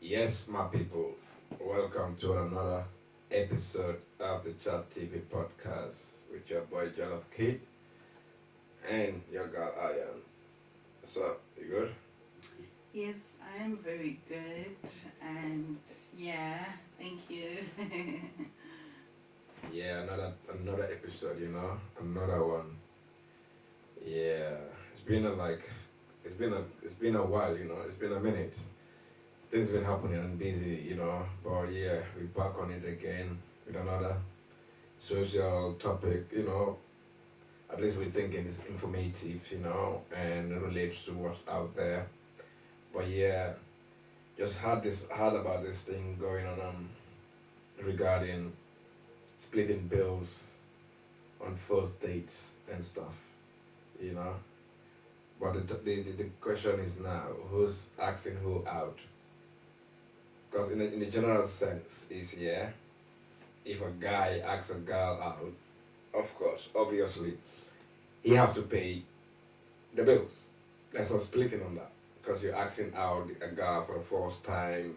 Yes, my people, welcome to another episode of the Chat TV podcast with your boy Jollof Kid and your girl Ian. So, you good? Yes, I am very good, and yeah, thank you. Yeah, another episode, another one. Yeah, it's been a like, it's been a while, it's been a minute. Things been happening and busy, but yeah, we back on it again with another social topic, at least we thinking it's informative, and relates to what's out there. But yeah, just heard about this thing going on regarding splitting bills on first dates and stuff, you know. But the question is now, who's asking who out? Because in the general sense is yeah, if a guy asks a girl out, of course, obviously, he have to pay the bills. There's no splitting on that. Because you're asking out a girl for the first time,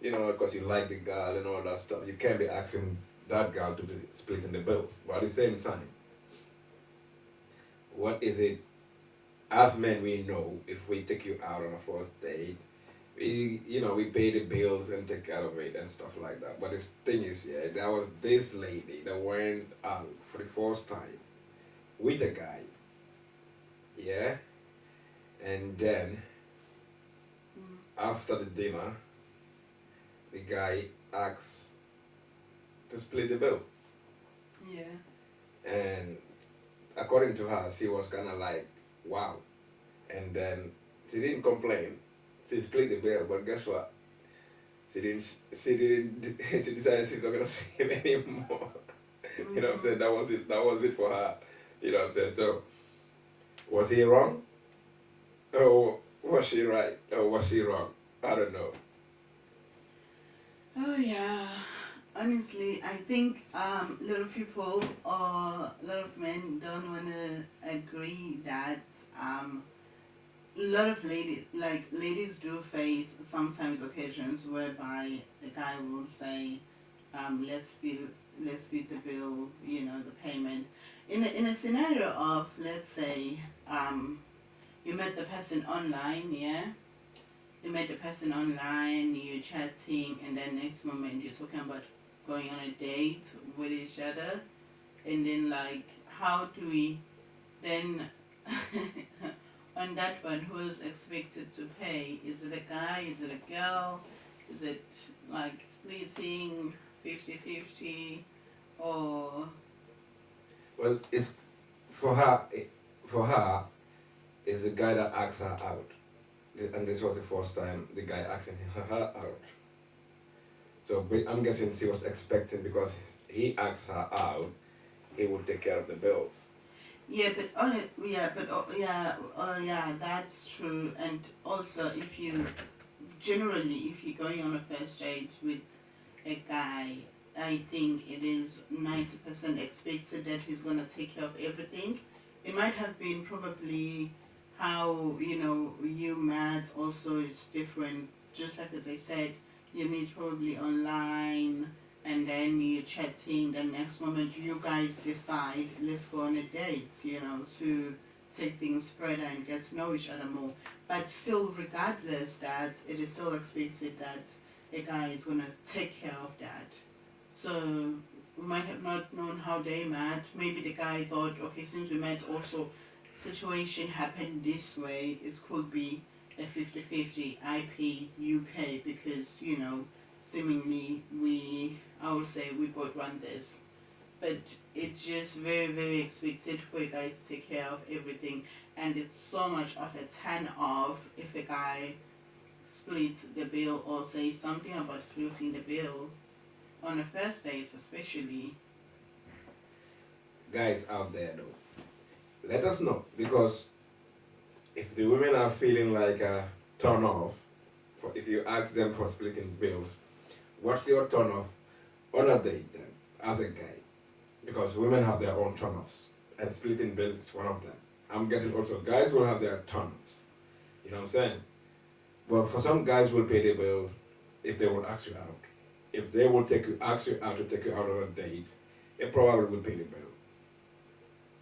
because you like the girl and all that stuff. You can't be asking that girl to be splitting the bills. But at the same time, what is it? As men, we know if we take you out on a first date, we pay the bills and take care of it and stuff like that. But the thing is, yeah, there was this lady that went out for the first time with a guy, yeah, and then Mm, after the dinner, the guy asks to split the bill. yeah. And according to her, she was kind of like, wow. And then she didn't complain. She split the bill, but guess what? She didn't, she decided she's not going to see him anymore. You know what I'm saying? Mm-hmm. That was it. That was it for her. You know what I'm saying? So, was he wrong? Or was she right? Or was she wrong? I don't know. Oh yeah. Honestly, I think a lot of people or a lot of men don't wanna agree that a lot of ladies do face sometimes occasions whereby the guy will say, let's split the bill, the payment. In a scenario of, let's say, you met the person online, yeah, you met the person online, you're chatting, and then next moment you're talking about going on a date with each other, and then like, how do we then on that one, who's expected to pay? Is it a guy? Is it a girl? Is it like splitting 50-50, or Well, it's for her. For her, it's the guy that asked her out. And this was the first time the guy asking her out. So I'm guessing she was expecting because he asked her out, he would take care of the bills. yeah, but on it, yeah, but yeah, yeah, that's true. And also, if you generally, if you're going on a first date with a guy, I think it is 90% expected that he's gonna take care of everything. It might have been probably how you met. Also, it's different. Just like as I said, you meet probably online, and then you're chatting. The next moment, you guys decide, let's go on a date. To take things further and get to know each other more. But still, regardless, that it is still expected that a guy is gonna take care of that. So we might have not known how they met. Maybe the guy thought, okay, since we met, also situation happened this way. It could be a 50-50. I pay, you pay, because seemingly I would say we both want this. But it's just very, very expected for a guy to take care of everything, and it's so much of a turn off if a guy splits the bill or says something about splitting the bill on a first date, especially. Guys out there though, let us know because if the women are feeling like a turn off, for if you ask them for splitting bills, what's your turn off on a date then as a guy? Because women have their own turn offs and splitting bills is one of them. I'm guessing also guys will have their turn offs. You know what I'm saying? But for some guys will pay the bills, if they would ask you out. If they will ask you out to take you out on a date, they probably will pay the bill.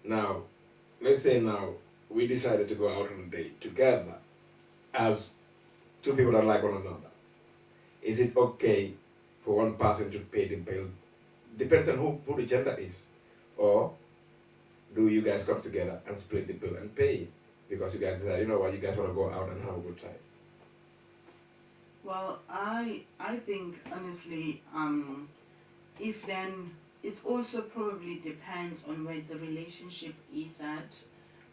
Now, let's say now we decided to go out on a date together as two people that like one another. Is it okay for one person to pay the bill? Depends on who the gender is. Or do you guys come together and split the bill and pay it? Because you guys decide, you know what, you guys want to go out and have a good time. Well, I think honestly, if then it also probably depends on where the relationship is at,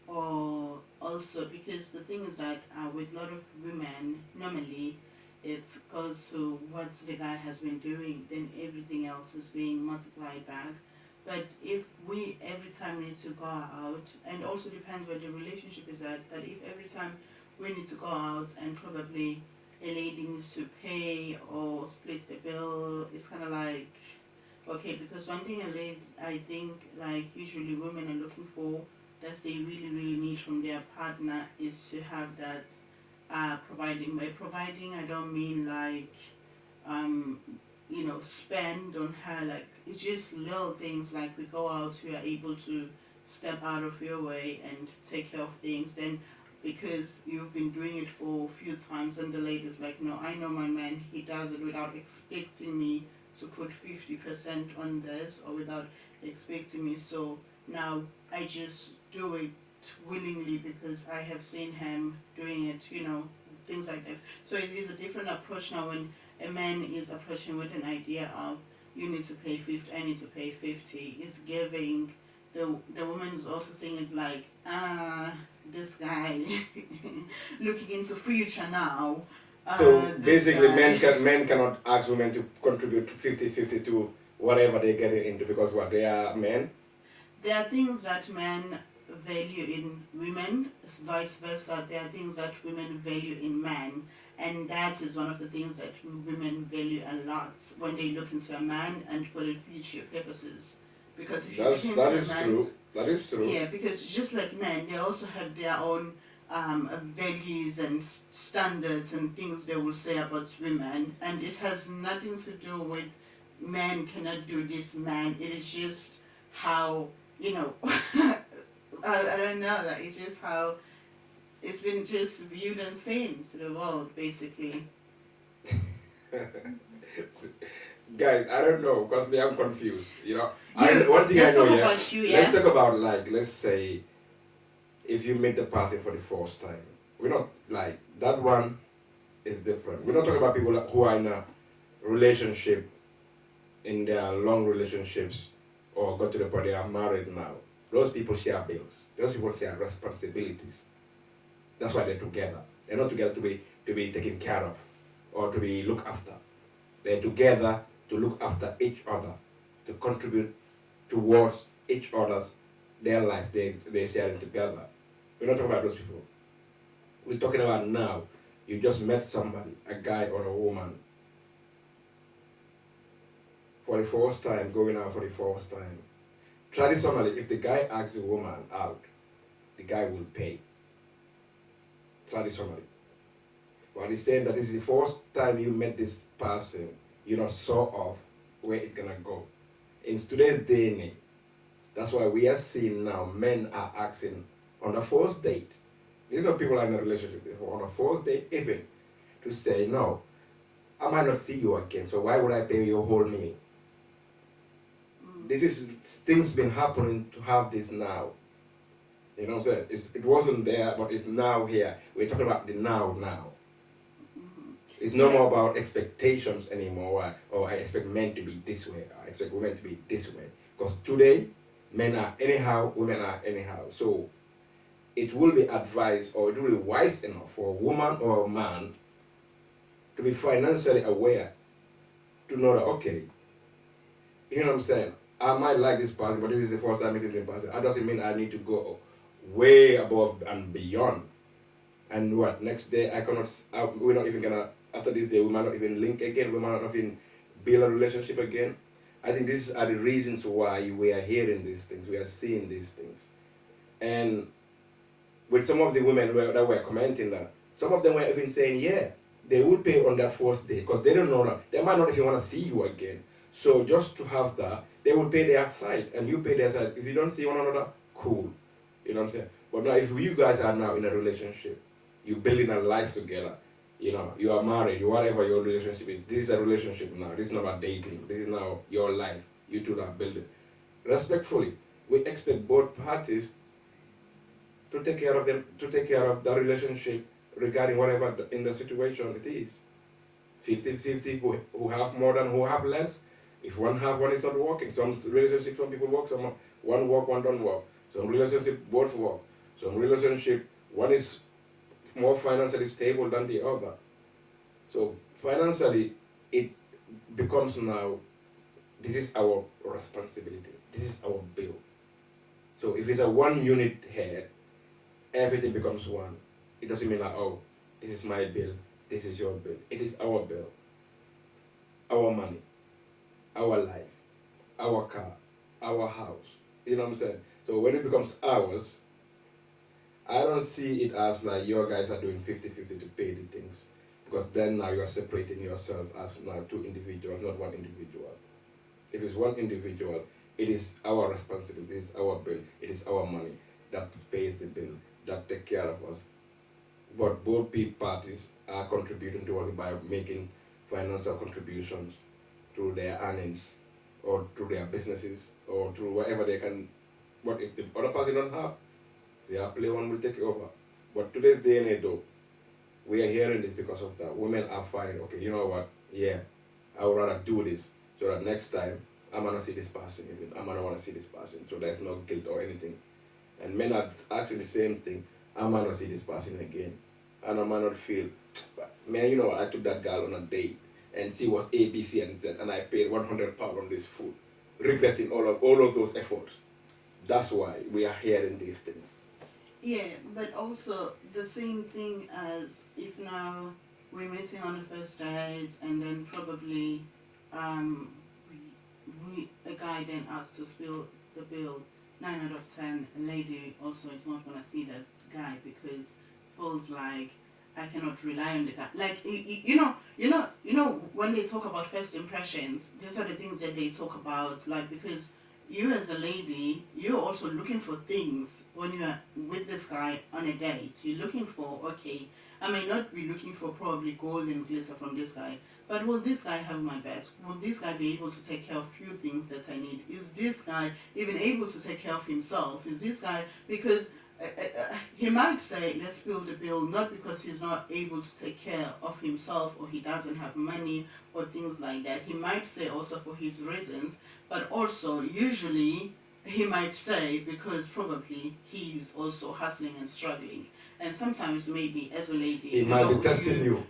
or also because the thing is that with a lot of women normally it goes to what the guy has been doing, then everything else is being multiplied back. But if we every time need to go out, and also depends where the relationship is at, that if every time we need to go out and probably a lady needs to pay or splits the bill, it's kind of like, okay, because one thing I think like usually women are looking for that they really, really need from their partner is to have that providing. By providing, I don't mean like, um, spend on her. Like, it's just little things like we go out, we are able to step out of your way and take care of things. Then, because you've been doing it for a few times, and the lady's like, no, I know my man, he does it without expecting me to put 50% on this or without expecting me. So now I just do it willingly because I have seen him doing it, things like that. So it is a different approach now when a man is approaching with an idea of you need to pay 50, I need to pay 50. It's giving the woman is also saying it like, this guy looking into future now. So This basically, guy. men cannot ask women to contribute to 50-50 to whatever they get into because what they are men. There are things that men value in women, vice versa. There are things that women value in men, and that is one of the things that women value a lot when they look into a man and for the future purposes. Because if you look into That a is man, true. That is true. yeah, because just like men, they also have their own values and standards and things they will say about women, and it has nothing to do with men cannot do this, man. It is just how I don't know. That it's just how it's been just viewed and seen to the world, basically. Guys, I don't know because me, I'm confused. One thing I Let's know, talk yeah. about you, Let's yeah. talk about like, let's say, if you meet the person for the first time, we're not like that one is different. We're not talking about people who are in a relationship, in their long relationships, or got to the point they are married now. Those people share bills. Those people share responsibilities. That's why they're together. They're not together to be taken care of or to be looked after. They're together to look after each other, to contribute towards each other's their lives. They're sharing together. We're not talking about those people. We're talking about now. You just met somebody, a guy or a woman, for the first time, going out for the first time. Traditionally, if the guy asks the woman out, the guy will pay. Traditionally. But he's saying that this is the first time you met this person, you're not sure of where it's gonna go. In today's day and age, that's why we are seeing now men are asking on a first date. These are people are in a relationship on a first date even to say, no, I might not see you again, so why would I pay your whole meal? This is things been happening to have this now. You know what I'm saying? It wasn't there, but it's now here. We're talking about the now. It's no more about expectations anymore. Or I expect men to be this way. I expect women to be this way. Because today, men are anyhow, women are anyhow. So it will be advised or it will be wise enough for a woman or a man to be financially aware to know that, okay, you know what I'm saying? I might like this person, but this is the first time meeting this person. That doesn't mean I need to go way above and beyond. And what, next day I cannot, we're not even gonna, after this day, we might not even link again, we might not even build a relationship again. I think these are the reasons why we are hearing these things, we are seeing these things. And with some of the women that were commenting that, some of them were even saying, yeah, they would pay on that first day because they don't know that they might not even want to see you again. So just to have that, they would pay their side and you pay their side. If you don't see one another, cool. You know what I'm saying? But now if you guys are now in a relationship, you building a life together, you know, you are married, you whatever your relationship is, this is a relationship now. This is not about dating. This is now your life. You two are building. Respectfully, we expect both parties to take care of them, to take care of the relationship regarding whatever in the situation it is. 50-50 who have more than who have less. If one have, one is not working. Some relationships, some people work, some one work, one don't work. Some relationship both work. Some relationship, one is more financially stable than the other. So financially, it becomes now, this is our responsibility. This is our bill. So if it's a one unit head, everything becomes one. It doesn't mean like, oh, this is my bill, this is your bill. It is our bill, our money, our life, our car, our house. You know what I'm saying? So when it becomes ours, I don't see it as like your guys are doing 50-50 to pay the things. Because then now you're separating yourself as now two individuals, not one individual. If it's one individual, it is our responsibility, it is our bill, it is our money that pays the bill, that take care of us. But both parties are contributing towards it by making financial contributions through their earnings or through their businesses or through whatever they can. But if the other party don't have, their play one will take over. But today's day and age though, we are hearing this because of that. Women are finding, okay, you know what, yeah, I would rather do this so that next time I'm gonna see this person even. I'm gonna wanna see this person. So there's no guilt or anything. And men are asking the same thing. I might not see this person again. And I might not feel, man, you know, I took that girl on a date and she was A, B, C, and Z, and I paid £100 on this food, regretting all of those efforts. That's why we are hearing these things. Yeah, but also the same thing as if now we're meeting on the first date and then probably um, a guy then asks to spill the bill. 9 out of 10, a lady also is not gonna see that guy because feels like I cannot rely on the guy. Like you know when they talk about first impressions, these are the things that they talk about. Like because you as a lady, you're also looking for things when you are with this guy on a date. You're looking for, okay, I may not be looking for probably gold and glitter from this guy, but will this guy have my back? Will this guy be able to take care of few things that I need? Is this guy even able to take care of himself? Is this guy, because he might say, let's build a bill, not because he's not able to take care of himself or he doesn't have money or things like that. He might say also for his reasons, but also usually he might say because probably he's also hustling and struggling. And sometimes maybe as a lady, he might be testing you.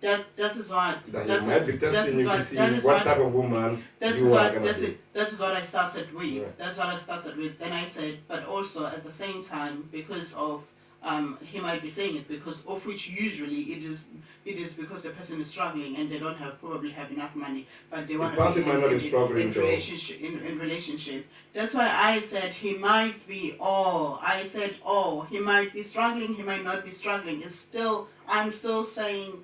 That is what That he might be testing you to see what type of woman you are gonna be. That is what I started with. Yeah. That's what I started with. Then I said, but also at the same time, because of he might be saying it because of which usually it is because the person is struggling and they don't probably have enough money, but they want to be in relationship. That's why I said he might be. He might be struggling. He might not be struggling. I'm still saying.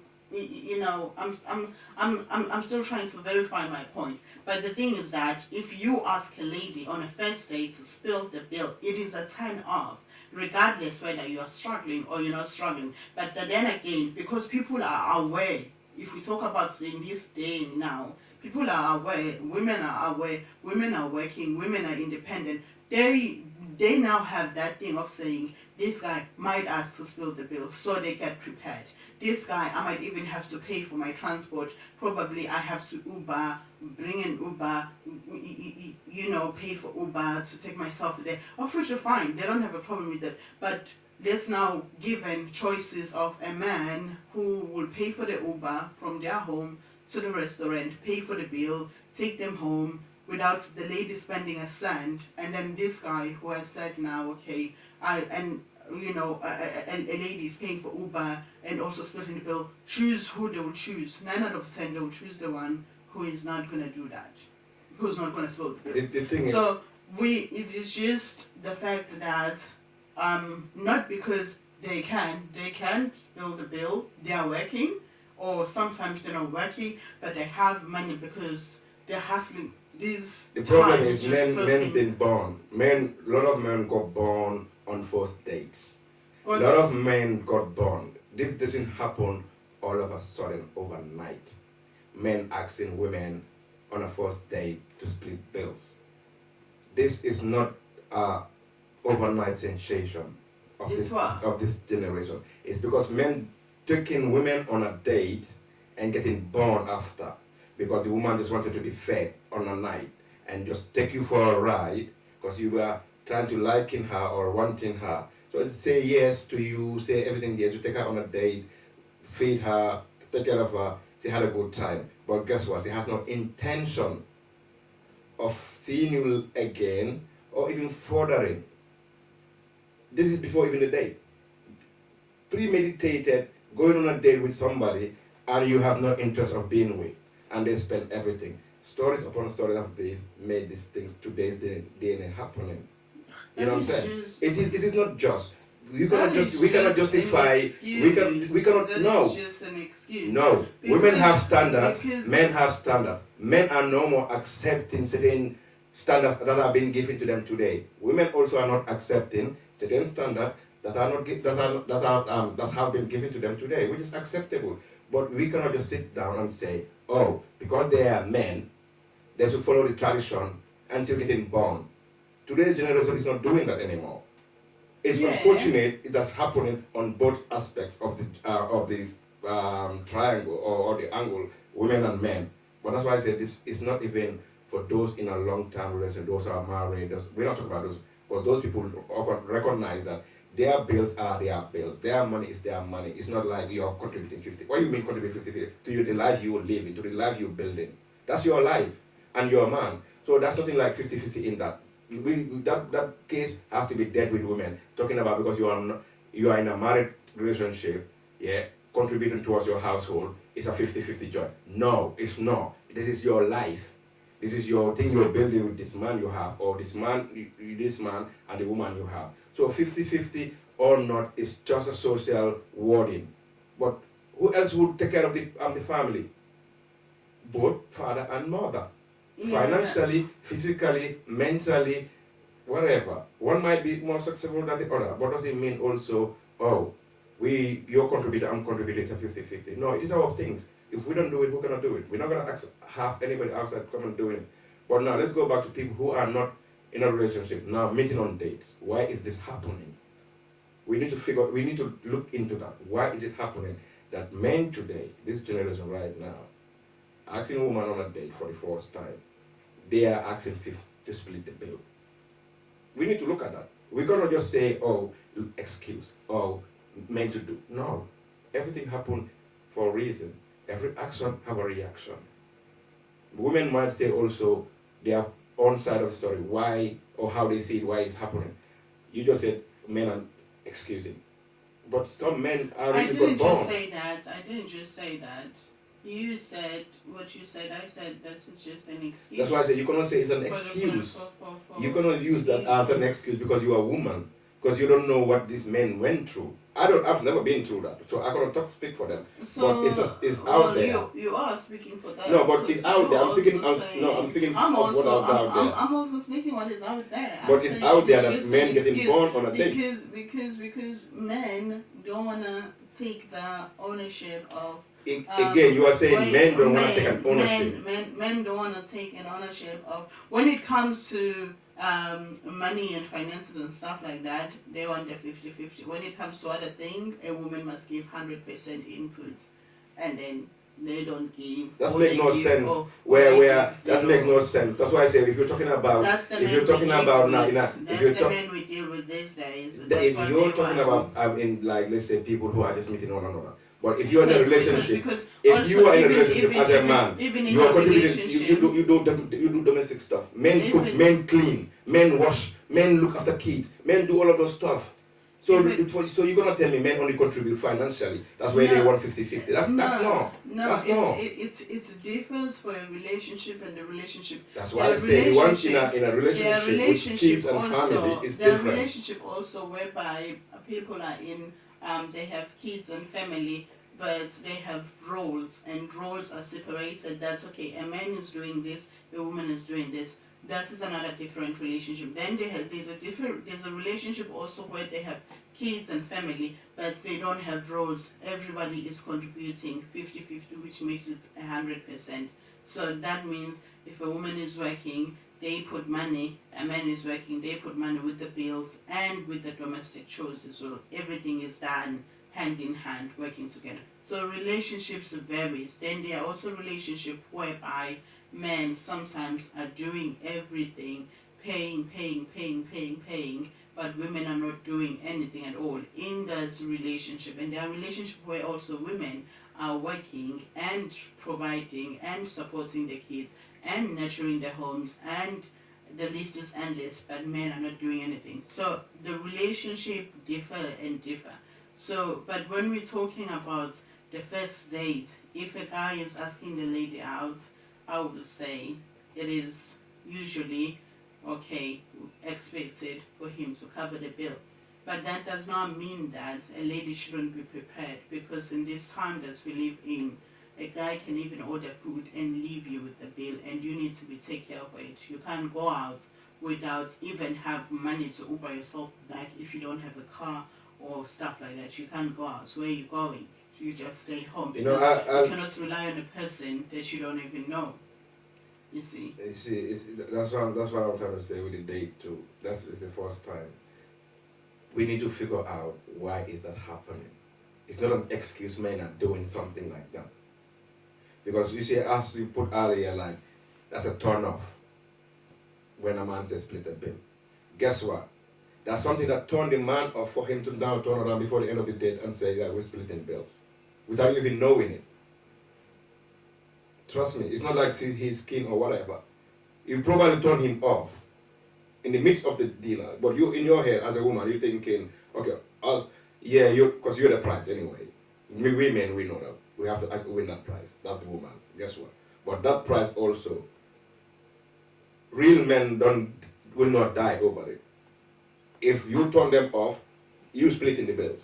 I'm still trying to verify my point. But the thing is that if you ask a lady on a first date to spill the bill, it is a turn off, regardless whether you are struggling or you're not struggling. But then again, because people are aware, if we talk about in this day now, people are aware, women are working, women are independent. They now have that thing of saying, this guy might ask to spill the bill, so they get prepared. This guy, I might even have to pay for my transport. Probably I have to Uber, bring an Uber, pay for Uber to take myself there. Of which are fine, they don't have a problem with it. But there's now given choices of a man who will pay for the Uber from their home to the restaurant, pay for the bill, take them home without the lady spending a cent. And then this guy who has said now, okay, a lady is paying for Uber and also splitting the bill, choose who they will choose. 9 out of 10 they will choose the one who is not going to do that, who's not going to split the bill. It is just the fact that not because they can spill the bill, they are working, or sometimes they're not working, but they have money because they're hustling. This The problem time is just men's forcing. been born. A lot of men got born on first dates. A Well, lot of men got born. This doesn't happen all of a sudden overnight. Men asking women on a first date to split bills. This is not a overnight sensation of it's what? this generation. It's because men taking women on a date and getting born after, because the woman just wanted to be fed on a night and just take you for a ride because you were trying to liking her or wanting her. So say yes to you, say everything yes, you take her on a date, feed her, take care of her, she had a good time. But guess what? She has no intention of seeing you again or even furthering. This is before even the date. Premeditated, going on a date with somebody and you have no interest of being with, and they spend everything. Stories upon stories of this made these things today's DNA happening. You know what I'm saying? It is not just. We cannot justify. We cannot. No. That is just an excuse. No. Women have standards. Because Men have standards. Men are no more accepting certain standards that are being given to them today. Women also are not accepting certain standards that are not that have been given to them today, which is acceptable. But we cannot just sit down and say, oh, because they are men, they should follow the tradition and still getting born. Today's generation is not doing that anymore. It's unfortunate that's happening on both aspects of the triangle or the angle, women and men. But that's why I say this is not even for those in a long-term relationship, those who are married. We're not talking about those, because those people recognize that their bills are their bills. Their money is their money. It's not like you're contributing 50. What do you mean contributing 50? To you, the life you will live in, to the life you're building. That's your life, and you're a man. So that's nothing like 50-50 in that. That case has to be dealt with women. Talking about because you are in a married relationship, contributing towards your household, it's a 50-50 joy. No, it's not. This is your life. This is your thing you're building with this man you have, or this man and the woman you have. So 50-50 or not is just a social wording. But who else would take care of the family? Both father and mother. Financially, physically, mentally, whatever. One might be more successful than the other, but does it mean also, oh, you're contributing, I'm contributing, it's a 50-50. No, these are our things. If we don't do it, who cannot do it? We're not going to have anybody outside come and do it. But now let's go back to people who are not in a relationship, now meeting on dates. Why is this happening? We need to look into that. Why is it happening that men today, this generation right now, asking a woman on a date for the first time, they are asking fifth to split the bill? We need to look at that. We're gonna just say, oh, excuse, oh, meant to do. No, everything happened for a reason. Every action have a reaction. Women might say also their own side of the story, why or how they see it, why it's happening. You just said men are excusing, but some men are really good born. I didn't just say that. You said what you said. I said that is just an excuse. That's why I said you cannot say it's an excuse. You cannot use that as an excuse because you are a woman, because you don't know what these men went through. I've never been through that, so I cannot speak for them. So, but it's out there. You are speaking for that. No, but it's out there. I'm speaking of what out there. I'm also speaking what is out there. But it's out there that men getting born on a date. Because men don't wanna take the ownership of. Again, you are saying men don't want to take an ownership. Men don't want to take an ownership of when it comes to money and finances and stuff like that. They want the 50-50. When it comes to other things, a woman must give 100% inputs, and then they don't give. That makes no sense. That makes no sense. That's why I say if you're talking about men we deal with these days. If you're talking about like let's say people who are just meeting one another. But if you're in a relationship, as a man, you are contributing. You do domestic stuff. Men cook, men clean, men wash, men look after kids, men do all of those stuff. So you're gonna tell me men only contribute financially? That's why they want 50-50. That's no. It's difference for a relationship and the relationship. That's why I say once in a relationship with kids and family is different. The relationship also whereby people are in. They have kids and family. but they have roles, and roles are separated. That's okay. A man is doing this, a woman is doing this. That is another different relationship. Then there's a relationship also where they have kids and family, but they don't have roles. Everybody is contributing 50-50, which makes it 100%. So that means if a woman is working, they put money, a man is working, they put money with the bills and with the domestic chores as well. Everything is done hand in hand, working together. So relationships varies. Then there are also relationships whereby men sometimes are doing everything, paying, but women are not doing anything at all in that relationship. And there are relationships where also women are working and providing and supporting the kids and nurturing the homes, and the list is endless, but men are not doing anything. So the relationship differ. So, but when we're talking about the first date, if a guy is asking the lady out, I would say it is usually okay, expected for him to cover the bill. But that does not mean that a lady shouldn't be prepared, because in this time that we live in, a guy can even order food and leave you with the bill, and you need to take care of it. You can't go out without even have money to Uber yourself back if you don't have a car or stuff like that. You can't go out. Where are you going? You just stay home, because you cannot rely on a person that you don't even know. You see, that's what I'm trying to say with the date too. It's the first time. We need to figure out why is that happening. It's not an excuse men are doing something like that. Because you see, as you put earlier, like, that's a turn off when a man says split a bill. Guess what? That's something that turned the man off for him to now turn around before the end of the date and say that we're splitting bills, without even knowing it. Trust me, it's not like he's keen or whatever. You probably turn him off in the midst of the dinner, but you, in your head as a woman, you're thinking, okay, because you're the prize anyway. We men, we know that. We have to win that prize. That's the woman. Guess what? But that prize also, real men will not die over it. If you turn them off, you split in the bills.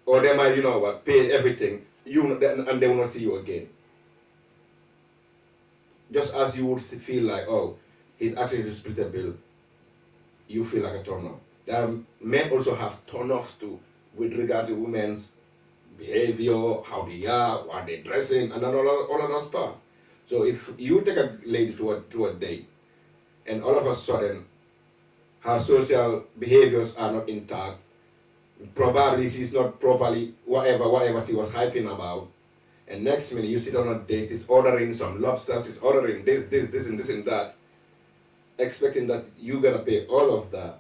Or they might, pay everything, and they will not see you again. Just as you would feel like, oh, he's actually to split a bill, you feel like a turn off. Men also have turn offs too, with regard to women's behavior, how they are, what they're dressing, and all of that stuff. So if you take a lady to a date, and all of a sudden her social behaviors are not intact, probably she's not properly whatever she was hyping about, and next minute you sit on a date, she's ordering some lobsters, she's ordering this and that, expecting that you're gonna pay all of that.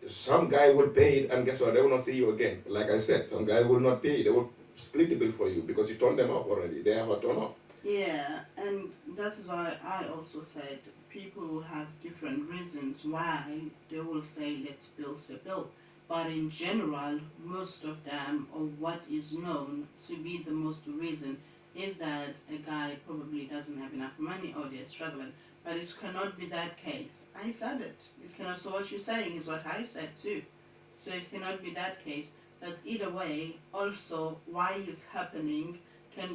Some guy will pay it, and guess what? They will not see you again. Like I said, some guy will not pay. They will split the bill for you because you turned them off already. They have a turn off. Yeah, and that is why I also said people will have different reasons why they will say let's bill the bill. But in general, most of them, or what is known to be the most reason, is that a guy probably doesn't have enough money or they're struggling. But it cannot be that case. I said it. It cannot. So what you're saying is what I said too. So it cannot be that case. But either way, also why it's happening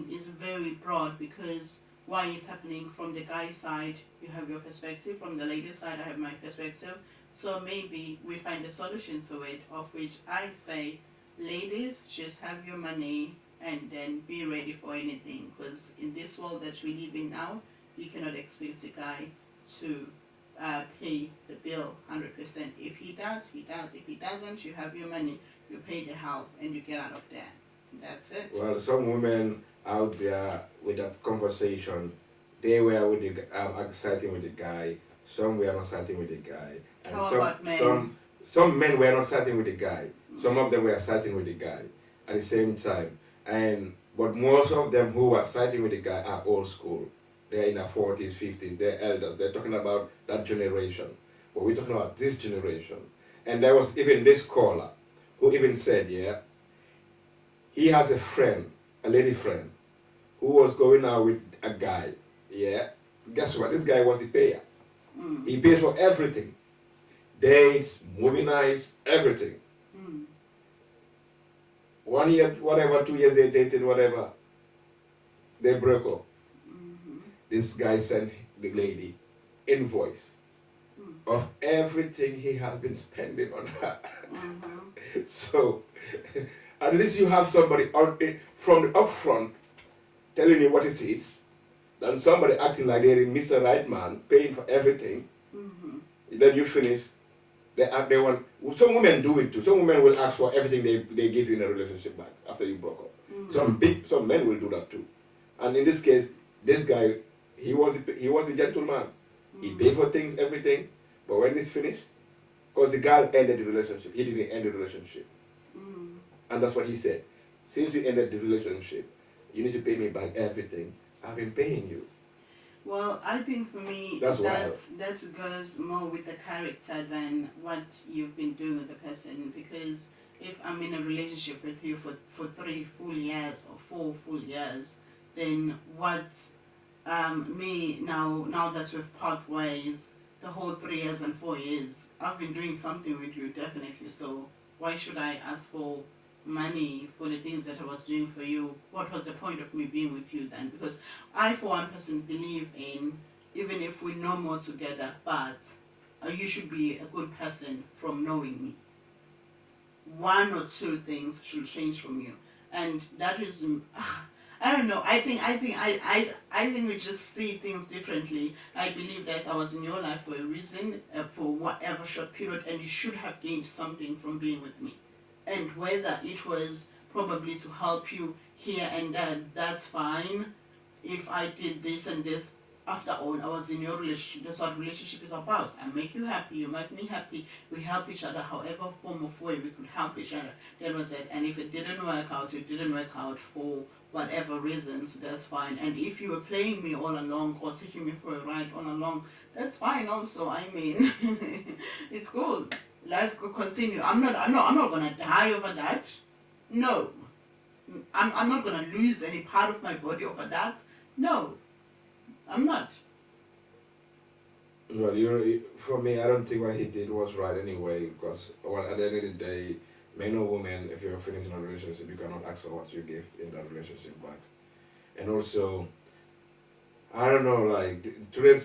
is very broad, because why it's happening from the guy's side, you have your perspective. From the lady's side, I have my perspective. So maybe we find a solution to it, of which I say, ladies, just have your money and then be ready for anything. Because in this world that we live in now, you cannot expect a guy to pay the bill 100%. If he does, he does. If he doesn't, you have your money, you pay the half, and you get out of there. That's it. Well, some women out there with that conversation, they were with exciting with the guy. Some were not exciting with the guy. And How about men? Some men were not exciting with the guy. Some of them were exciting with the guy at the same time. But most of them who are exciting with the guy are old school. They're in their 40s, 50s, they're elders. They're talking about that generation. But we're talking about this generation. And there was even this caller who even said, he has a friend, a lady friend, who was going out with a guy. Guess what? This guy was the payer. He pays for everything. Dates, movie nights, everything. 1 year, whatever, 2 years they dated, whatever, they broke up. Mm-hmm. This guy sent the lady invoice of everything he has been spending on her. Mm-hmm. So at least you have somebody on it from the upfront telling you what it is, than somebody acting like they're Mr. Right Man, paying for everything. Mm-hmm. Then you finish. They want. Some women do it too. Some women will ask for everything they give you in a relationship back after you broke up. Mm-hmm. Some men will do that too. And in this case, this guy, he was a gentleman. He paid for things, everything. But when it's finished, because the girl ended the relationship, he didn't end the relationship. Mm. And that's what he said. Since you ended the relationship, you need to pay me back everything I've been paying you. Well, I think for me That's that goes more with the character than what you've been doing with the person. Because if I'm in a relationship with you for 3 full years or 4 full years, then what me now that we've part ways, the whole 3 years and 4 years, I've been doing something with you definitely. So why should I ask for money for the things that I was doing for you? What was the point of me being with you then? Because I, for one person, believe in, even if we're no more together, but you should be a good person from knowing me. 1 or 2 things should change from you, and that is, I don't know. I think we just see things differently. I believe that I was in your life for a reason, for whatever short period, and you should have gained something from being with me. And whether it was probably to help you here and there, that's fine. If I did this and this, after all, I was in your relationship. That's what relationship is about. I make you happy, you make me happy. We help each other, however form of way we could help each other. That was it. And if it didn't work out, it didn't work out for whatever reasons. That's fine. And if you were playing me all along or taking me for a ride all along, that's fine also. I mean, it's cool. Life could continue. I'm not gonna die over that. No. I'm not gonna lose any part of my body over that. No. I'm not. Well, for me, I don't think what he did was right anyway, because well, at the end of the day, men or women, if you're finishing a relationship, you cannot ask for what you give in that relationship back. And also, I don't know, like today's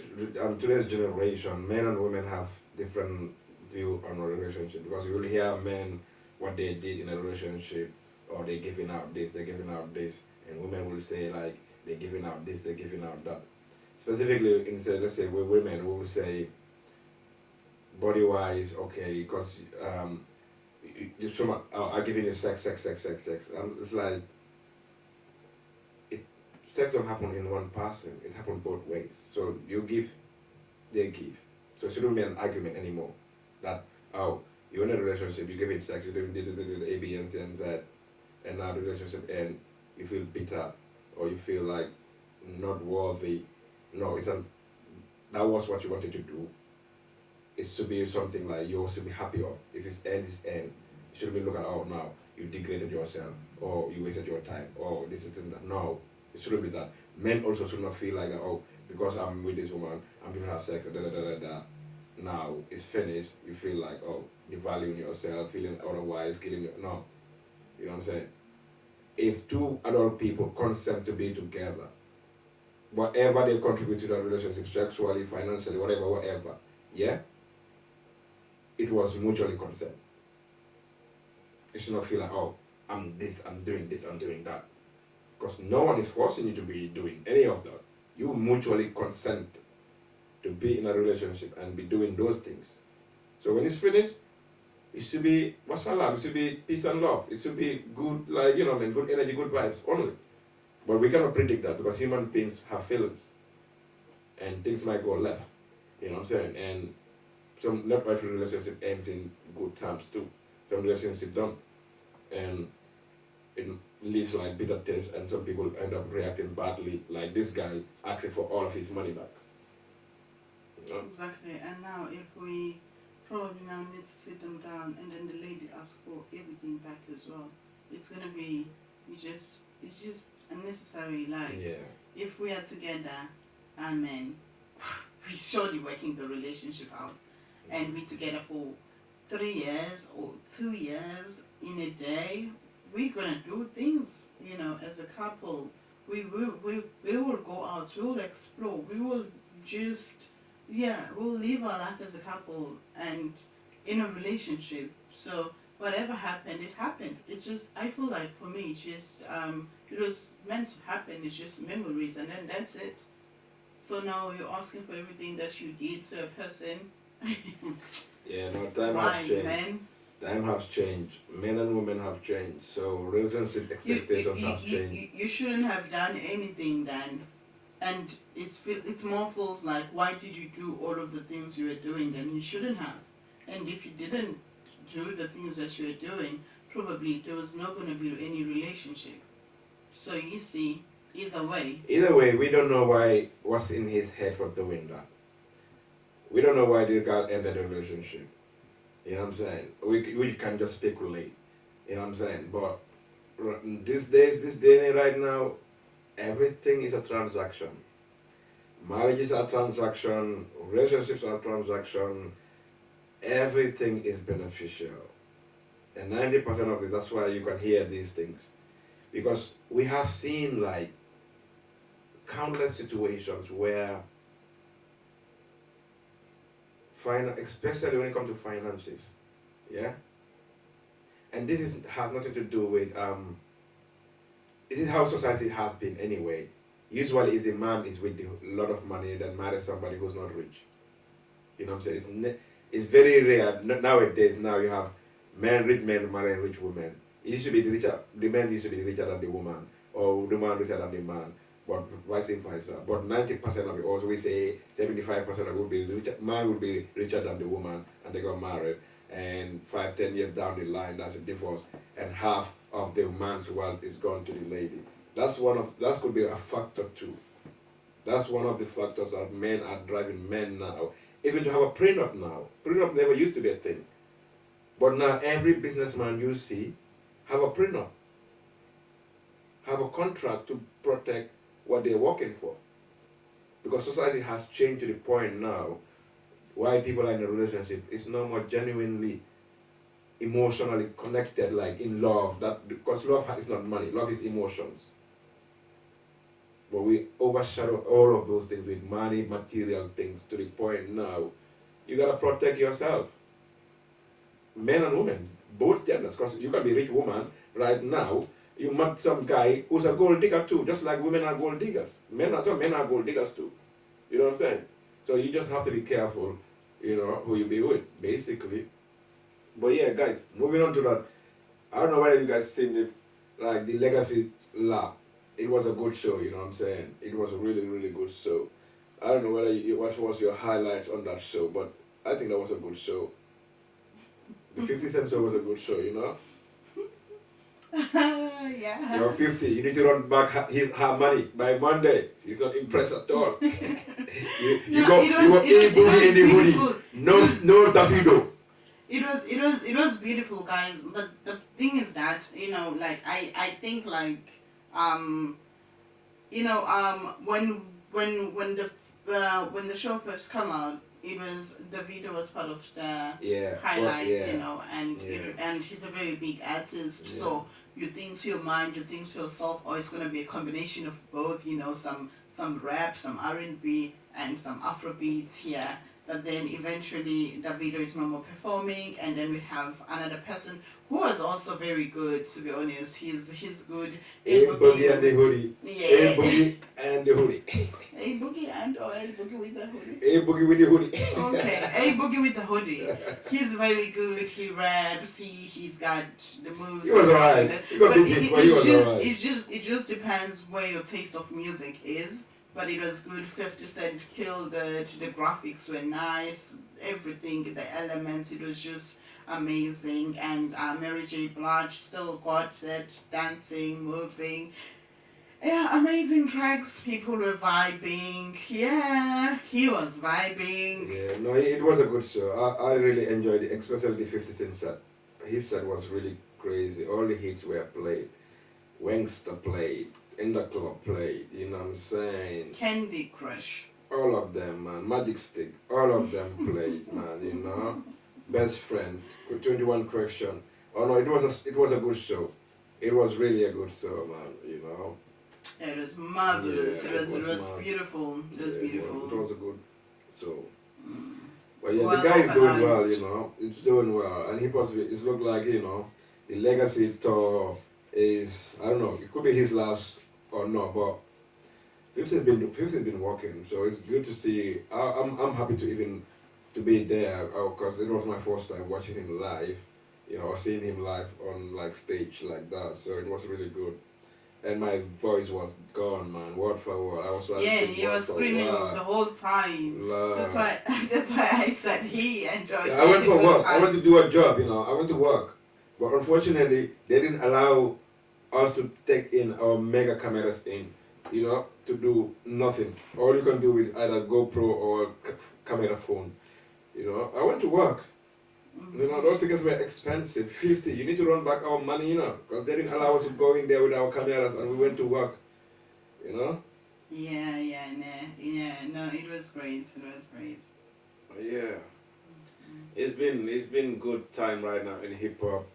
generation, men and women have different view on a relationship, because you will hear men what they did in a relationship, or they giving out this, they're giving out this, and women will say like they're giving out this, they're giving out that. Specifically, let's say with women, we will say body wise, okay, because I'm giving you sex, and it's like sex don't happen in one person; it happens both ways. So you give, they give. So it shouldn't be an argument anymore. That you're in a relationship, you're giving sex, you're doing the A, B, and C, and Z, and now the relationship ends, you feel bitter, or you feel like not worthy. No, that was what you wanted to do. It should be something like you should be happy of. If it's end, it's end. You shouldn't be looking at, now you degraded yourself, or you wasted your time, or this is that. No, it shouldn't be that. Men also should not feel like that, because I'm with this woman, I'm giving her sex, da da da da da. Now it's finished, you feel like, devaluing yourself, feeling otherwise, killing your, no. You know what I'm saying? If 2 adult people consent to be together, whatever they contribute to that relationship, sexually, financially, whatever, yeah, it was mutually consent. You should not feel like, I'm this, I'm doing this, I'm doing that. Because no one is forcing you to be doing any of that. You mutually consent to be in a relationship and be doing those things. So when it's finished, it should be wassalam, it should be peace and love, it should be good, like, good energy, good vibes only. But we cannot predict that, because human beings have feelings and things might go left. You know what I'm saying? And not every relationship ends in good terms too. Some relationships don't. And it leaves like bitter taste, and some people end up reacting badly, like this guy asking for all of his money back. Exactly. And now if we probably now need to sit them down, and then the lady asks for everything back as well, it's gonna be it's just unnecessary. Like, if we are together, amen, we're surely working the relationship out, and we're together for 3 years or 2 years in a day, we're gonna do things, as a couple. We will go out, we will explore, we will just, yeah, we'll live our life as a couple and in a relationship. So whatever happened, it happened. It's just, I feel like for me, it's just, it was meant to happen. It's just memories, and then that's it. So now you're asking for everything that you did to a person. Yeah, no, time has Why, changed. man? Time has changed. Men and women have changed. So relationship expectations have changed. You shouldn't have done anything then. And it's more feels like, why did you do all of the things you were doing then? You shouldn't have. And if you didn't do the things that you were doing, probably there was not going to be any relationship. So you see, either way. Either way, we don't know why what's in his head for doing that. We don't know why the guy ended the relationship. You know what I'm saying? We can just speculate. You know what I'm saying? But this day and right now, everything is a transaction. Marriage is a transaction. Relationships are a transaction. Everything is beneficial. And 90% of it, that's why you can hear these things. Because we have seen like countless situations where, especially when it comes to finances, yeah? And has nothing to do with, this is how society has been anyway. Usually is a man is with a lot of money that marries somebody who's not rich. You know what I'm saying? It's very rare nowadays. Now you have rich men marrying rich women. It used to be the man used to be richer than the woman, or the man richer than the man, but vice versa. But 90% of it, also we say 75% of it would be richer. Man would be richer than the woman, and they got married. And 5, 10 years down the line, that's a divorce, and half of the man's wealth is gone to the lady. That could be a factor too. That's one of the factors that men are driving men now. Even to have a prenup now. Prenup never used to be a thing. But now every businessman you see have a prenup. Have a contract to protect what they're working for. Because society has changed to the point now why people are in a relationship is no more genuinely emotionally connected, like in love. Because love is not money, love is emotions. But we overshadow all of those things with money, material things to the point now you gotta protect yourself. Men and women, both genders, because you can be a rich woman right now. You met some guy who's a gold digger too, just like women are gold diggers. Men are gold diggers too. You know what I'm saying? So you just have to be careful, who you be with, basically. But yeah, guys, moving on to that. I don't know whether you guys seen the Legacy Lab. It was a good show, you know what I'm saying? It was a really, really good show. I don't know what was your highlights on that show, but I think that was a good show. The 50 Cent show was a good show, Yeah. You're 50, you need to run back her money by Monday. She's not impressed at all. you go in the hoodie. No Davido. It was beautiful, guys. But the thing is that, I think like, when the show first come out, it was Davido was part of the highlights, and he's a very big artist. Yeah. So you think to your mind, you think to yourself, oh, it's gonna be a combination of both, some rap, some R&B, and some Afro beats here. But then eventually Davido is no more performing, and then we have another person who was also very good. To be honest, he's good. A Boogie and the hoodie. Yeah. A Boogie and the hoodie. A Boogie or A Boogie with the hoodie. A Boogie with the hoodie. Okay, A Boogie with the hoodie. He's very good. He raps. He's got the moves. He was alright. He got good hits, but he was alright. It just depends where your taste of music is. But it was good. 50 Cent killed it. The graphics were nice. Everything, the elements, it was just amazing. And Mary J. Blige still got it, dancing, moving. Yeah, amazing tracks. People were vibing. Yeah, he was vibing. Yeah, no, it was a good show. I really enjoyed it, especially the 50 Cent set. His set was really crazy. All the hits were played. Wangster played. In the club played, you know what I'm saying? Candy Crush. All of them, man. Magic Stick, all of them played, man, Best Friend, 21 Question. Oh no, it was a good show. it was really a good show, man. You know. Yeah, it was marvelous. Yeah, It was beautiful. It was yeah, beautiful. it was a good show. Mm. But yeah, the Well guy is doing well, organized. you know. It's doing well, and he possibly it's looked like the legacy tour is I don't know. It could be his last or not, but Fifty's been working, so it's good to see. I'm happy to even to be there because it was my first time watching him live, or seeing him live on like stage like that. So it was really good. And my voice was gone, man, word for word. I was trying to Yeah, sing he word was for screaming word. the whole time. That's La. why. That's why I said he enjoyed. Yeah, I went a for good work. I went time. to do a job, I went to work. But unfortunately, they didn't allow us to take in our mega cameras in, to do nothing. All you can do is either GoPro or camera phone. I went to work. Those tickets were expensive. 50. You need to run back our money, because they didn't allow us to go in there with our cameras and we went to work, you know. Yeah. No, it was great. It was great. Yeah. It's been good time right now in hip hop.